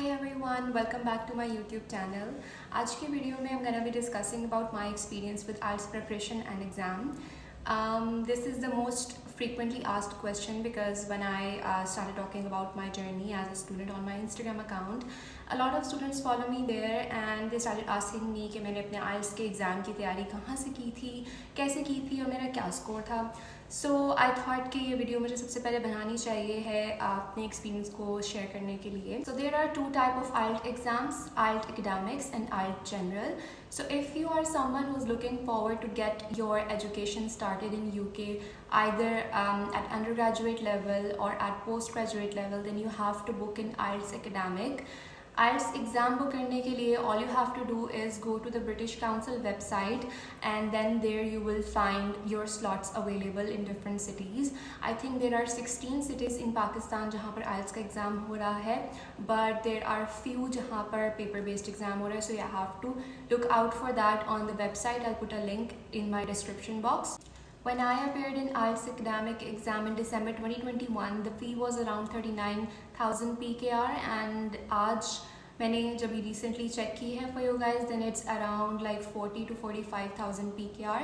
Hi everyone, welcome back to my YouTube channel. आज की video में I'm gonna be discussing about my experience with IELTS preparation and exam. This is the most frequently asked question because when I started talking about my journey as a student on my Instagram account, a lot of students follow me there and they started asking me कि मैंने अपने IELTS के exam की तैयारी कहाँ से की थी, कैसे की थी और मेरा क्या स्कोर था. So I thought कि ये वीडियो मुझे सबसे पहले बनानी चाहिए है अपने एक्सपीरियंस को शेयर करने के लिए. So there are two type of IELTS exams, IELTS Academics and IELTS General. So if you are someone who's looking forward to get your education started in UK either at undergraduate level or at postgraduate level, then you have to book an IELTS Academic. IELTS exam book करने के लिए all you have to do is go to the British Council website and then there you will find your slots available in different cities. I think there are 16 cities in Pakistan जहाँ पर IELTS का exam हो रहा है, but there are few जहाँ पर paper based exam हो रहा है, so you have to look out for that on the website. I'll put a link in my description box. When I appeared in IELTS academic exam in December 2021, the fee was around 39,000 PKR and आज मैंने जब recently check की है for you guys, then it's around like 40 to 45,000 PKR.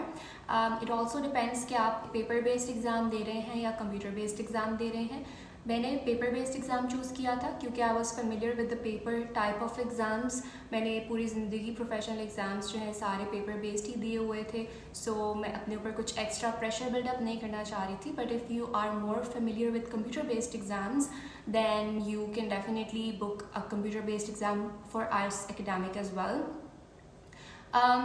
It also depends कि आप paper based exam दे रहे हैं या computer based exam दे रहे हैं. मैंने पेपर बेस्ड एग्ज़ाम चूज़ किया था क्योंकि I was familiar with the paper type of exams. मैंने पूरी ज़िंदगी प्रोफेशनल एग्ज़ाम्स जो हैं सारे पेपर बेस्ड ही दिए हुए थे, सो मैं अपने ऊपर कुछ एक्स्ट्रा प्रेशर बिल्डअप नहीं करना चाह रही थी. But if you are more familiar with computer based exams then you can definitely book a computer based exam for IELTS academic as well.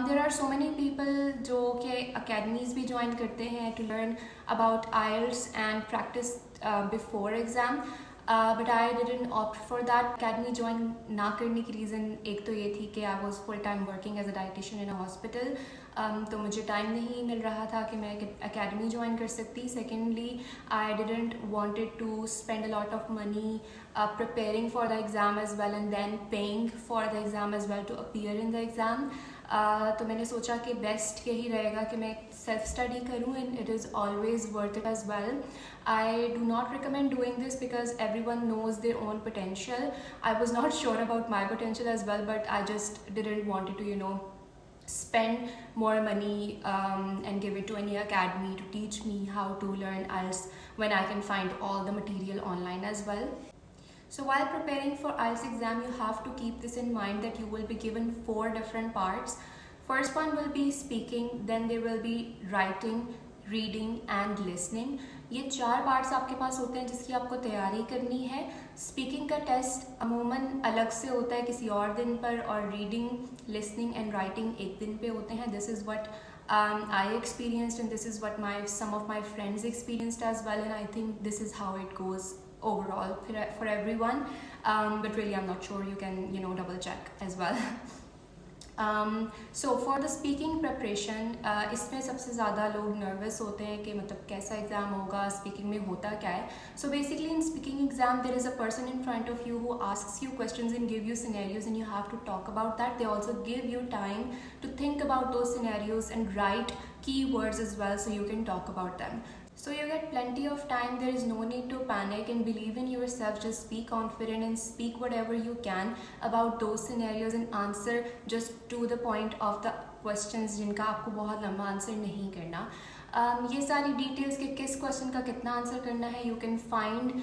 There are so many people जो कि academies भी join करते हैं to learn about IELTS and practice before exam. But I didn't opt for that. Academy join ना करने की reason एक तो ये थी कि I was full time working as a dietitian in a hospital. तो मुझे टाइम नहीं मिल रहा था कि मैं academy join कर सकती. Secondly, I didn't wanted to spend a lot of money preparing for the exam as well and then paying for the exam as well to appear in the exam. तो मैंने सोचा कि best यही रहेगा कि मैं सेल्फ स्टडी करूँ and it is always worth it as well. I do not recommend doing this because every one knows their own potential. I was not sure about my potential as well, but I just didn't wanted to spend more money and give it to any academy to teach me how to learn IELTS when I can find all the material online as well. So while preparing for IELTS exam, you have to keep this in mind that you will be given 4 different parts. First one will be speaking, then there will be writing, reading and listening. ये 4 parts आपके पास होते हैं जिसकी आपको तैयारी करनी है. Speaking का टेस्ट अमूमन अलग से होता है किसी और दिन पर और रीडिंग, लिसनिंग एंड राइटिंग एक दिन पे होते हैं. This is what I experienced and this is what some of my friends experienced as well, and I think this is how it goes overall for everyone, but really I'm not sure. You can double check as well. So for the speaking preparation, इसमें सबसे ज़्यादा लोग nervous होते हैं कि मतलब कैसा exam होगा, स्पीकिंग में होता क्या है. So basically in speaking exam there is a person in front of you who asks you questions and give you scenarios and you have to talk about that. They also give you time to think about those scenarios and write keywords as well so you can talk about them. So you get plenty of time. There is no need to panic and believe in yourself. Just be confident and speak whatever you can about those scenarios and answer just to the point of the questions जिनका आपको बहुत लंबा answer नहीं करना. ये सारी details के किस क्वेश्चन का कितना आंसर करना है you can find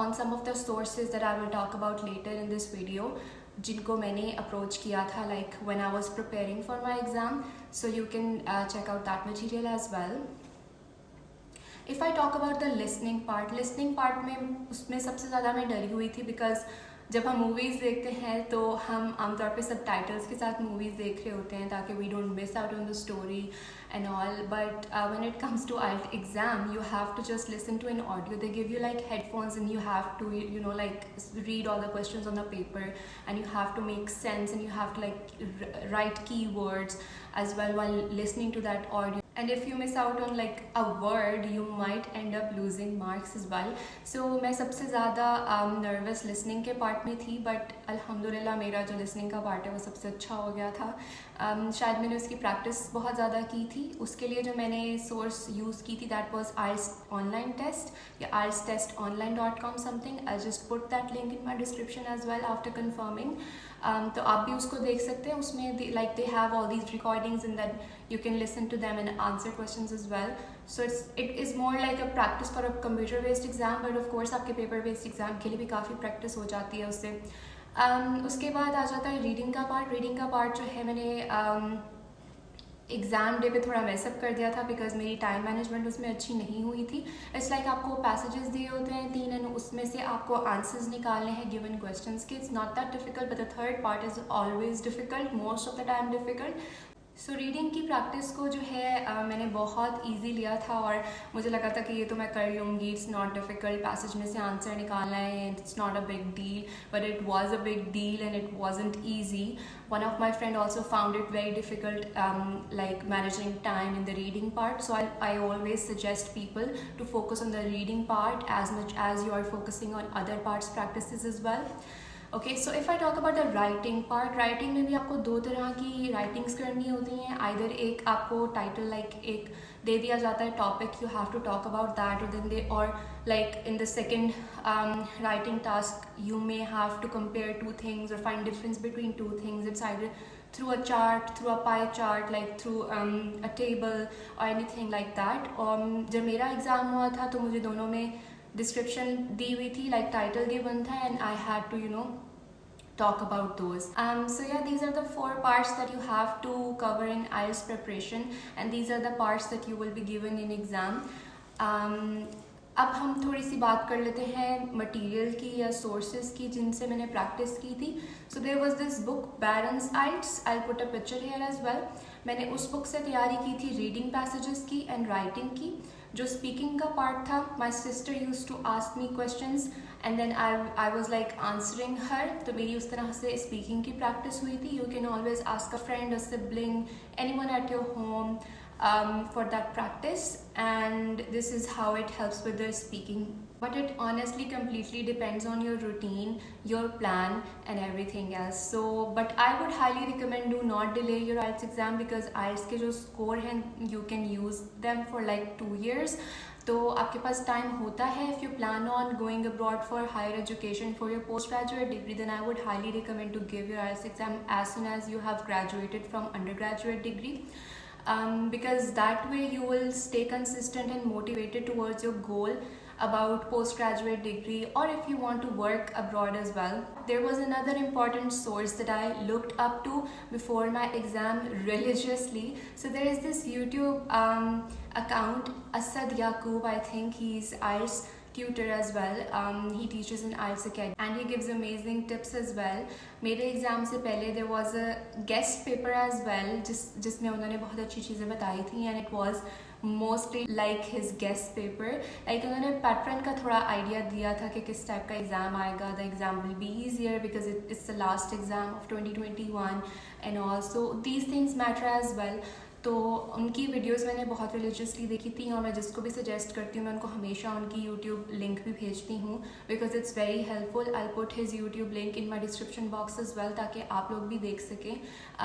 on some of the sources that I will talk about later in this video, जिनको मैंने अप्रोच किया था like when I was preparing for my exam. So you can check out that material as well. If I talk about the listening part में उसमें सबसे ज़्यादा मैं डरी हुई थी because जब हम मूवीज़ देखते हैं तो हम आमतौर पे सब टाइटल्स के साथ मूवीज़ देख रहे होते हैं ताकि we don't miss out on the story and all. But when it comes to IELTS exam, you have to just listen to an audio. They give you like headphones and you have to like read all the questions on the paper and you have to make sense and you have to like write keywords as well while listening to that audio. And if you miss out on like a word, you might end up losing marks as well. So मैं सबसे ज़्यादा nervous listening के part part में थी, but अल्हम्दुलिल्लाह मेरा जो listening का पार्ट है वो सबसे अच्छा हो गया था। शायद मैंने उसकी प्रैक्टिस बहुत ज़्यादा की थी। उसके लिए जो मैंने सोर्स यूज़ की थी that was IELTS online test या IELTStestonline.com something. I just put that link in my description as well after confirming. तो आप भी उसको देख सकते हैं। उसमें like they have all these recordings and then you can listen to them and answer questions as well. So it is more like a practice for a computer based exam, but of course आपके paper based exam के लिए भी काफ़ी practice हो जाती है उससे। उसके बाद आ जाता है रीडिंग का पार्ट। रीडिंग का पार्ट जो है मैंने एग्ज़ाम डे पे थोड़ा मैसअप कर दिया था बिकॉज मेरी टाइम मैनेजमेंट उसमें अच्छी नहीं हुई थी। इट्स लाइक आपको पैसेजेस दिए होते हैं 3 एंड उसमें से आपको आंसर्स निकालने हैं गिवन क्वेश्चंस के। It's not that difficult but the third part is always difficult, most of the time difficult. So reading की प्रैक्टिस को जो है मैंने बहुत ईजी लिया था और मुझे लगा था कि ये तो मैं कर लूँगी, इट्स नॉट डिफ़िकल्ट, पैसेज में से आंसर निकालना है, it's not a big deal, but it was a big deal and it wasn't easy. One of my friend also found it very difficult like managing time in the reading part. So I always suggest people to focus on the reading part as much as you are focusing on other parts practices as well. Okay, so if I talk about the writing part, writing में भी आपको 2 तरह की writings करनी होती हैं। either एक आपको title like एक दे दिया जाता है topic, you have to talk about that, or then or like in the second writing task you may have to compare 2 things or find difference between 2 things. It's either through a chart, through a pie chart, like through a table or anything like that. जब मेरा exam हुआ था तो मुझे दोनों में description दी हुई थी, like title given था and I had to talk about those. So yeah, these are the 4 parts that you have to cover in IELTS preparation and these are the parts that you will be given in exam. अब हम थोड़ी सी बात कर लेते हैं material की या sources की जिनसे मैंने प्रैक्टिस की थी। So there was this book Barron's IELTS, I put a picture here as well. मैंने उस बुक से तैयारी की थी रीडिंग पैसेजेस की एंड राइटिंग की। जो स्पीकिंग का पार्ट था, my sister use to ask me questions and then I was like answering her, तो मेरी उस तरह से स्पीकिंग की प्रैक्टिस हुई थी। You can always ask a friend, a sibling, anyone at your home for that practice, and this is how it helps with the speaking. But it honestly completely depends on your routine, your plan and everything else. So but I would highly recommend do not delay your IELTS exam because IELTS के जो score हैं you can use them for like 2 years. तो आपके पास time होता है। if you plan on going abroad for higher education for your postgraduate degree, then I would highly recommend to give your IELTS exam as soon as you have graduated from undergraduate degree. Because that way you will stay consistent and motivated towards your goal about postgraduate degree or if you want to work abroad as well. There was another important source that I looked up to before my exam religiously. So there is this YouTube account, Asad Yaqub, I think he's IELTS tutor as well. He teaches in IELTS Academy and he gives amazing tips as well. मेरे exam से पहले there was a guest paper as well जिसमें उन्होंने बहुत अच्छी चीज़ें बताई थी and it was mostly like his guest paper. Like उन्होंने पैटर्न का थोड़ा आइडिया दिया था कि किस टाइप का एग्ज़ाम आएगा. The exam will be easier because it's the last exam of 2021 and also these things matter as well. तो उनकी वीडियोस मैंने बहुत रिलीजियसली देखी थी और मैं जिसको भी सजेस्ट करती हूँ मैं उनको हमेशा उनकी यूट्यूब लिंक भी भेजती हूँ because it's very helpful. I put his YouTube link in my description box as well ताकि आप लोग भी देख सकें.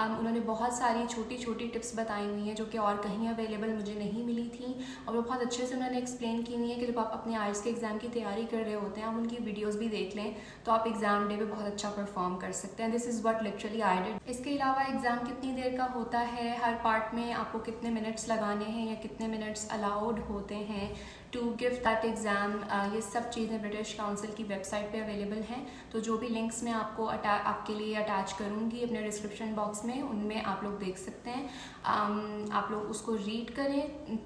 उन्होंने बहुत सारी छोटी छोटी टिप्स बताई हुई हैं जो कि और कहीं अवेलेबल मुझे नहीं मिली थी और वो बहुत अच्छे से उन्होंने एक्सप्लेन की हुई है कि जब आप अपने IELTS के एग्ज़ाम की तैयारी कर रहे होते हैं आप उनकी वीडियोज़ भी देख लें तो आप एग्ज़ाम डे पे बहुत अच्छा परफॉर्म कर सकते हैं. This is what literally I did. इसके अलावा एग्ज़ाम कितनी देर का होता है, हर पार्ट में आपको कितने मिनट्स लगाने हैं या कितने मिनट्स अलाउड होते हैं टू गिव दैट एग्ज़ाम, ये सब चीज़ें ब्रिटिश काउंसिल की वेबसाइट पे अवेलेबल हैं. तो जो भी लिंक्स मैं आपको आपके लिए अटैच करूँगी अपने डिस्क्रिप्शन बॉक्स में उनमें आप लोग देख सकते हैं. आप लोग उसको रीड करें.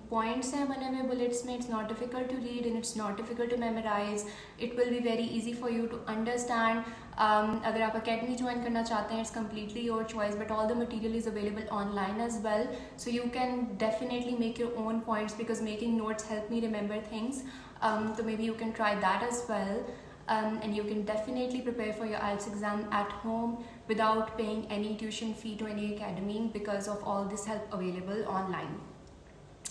पॉइंट्स हैं बने हुए बुलेट्स में. It's not difficult to read and it's not difficult to memorise. It will be very easy for you to understand. अगर आप अकेडमी ज्वाइन करना चाहते हैं it's completely your choice but all the material is available online as well. So you can definitely make your own points because making notes help me remember things. So maybe you can try that as well. And you can definitely prepare for your IELTS exam at home without paying any tuition fee to any academy because of all this help available online.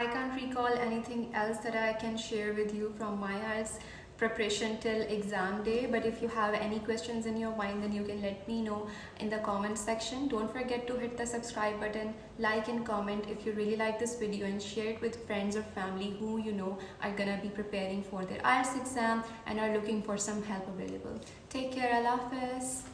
I can't recall anything else that I can share with you from my IELTS preparation till exam day. But if you have any questions in your mind, then you can let me know in the comment section. Don't forget to hit the subscribe button, like and comment if you really like this video, and share it with friends or family who you know are gonna be preparing for their IELTS exam and are looking for some help available. Take care. Allah Hafiz.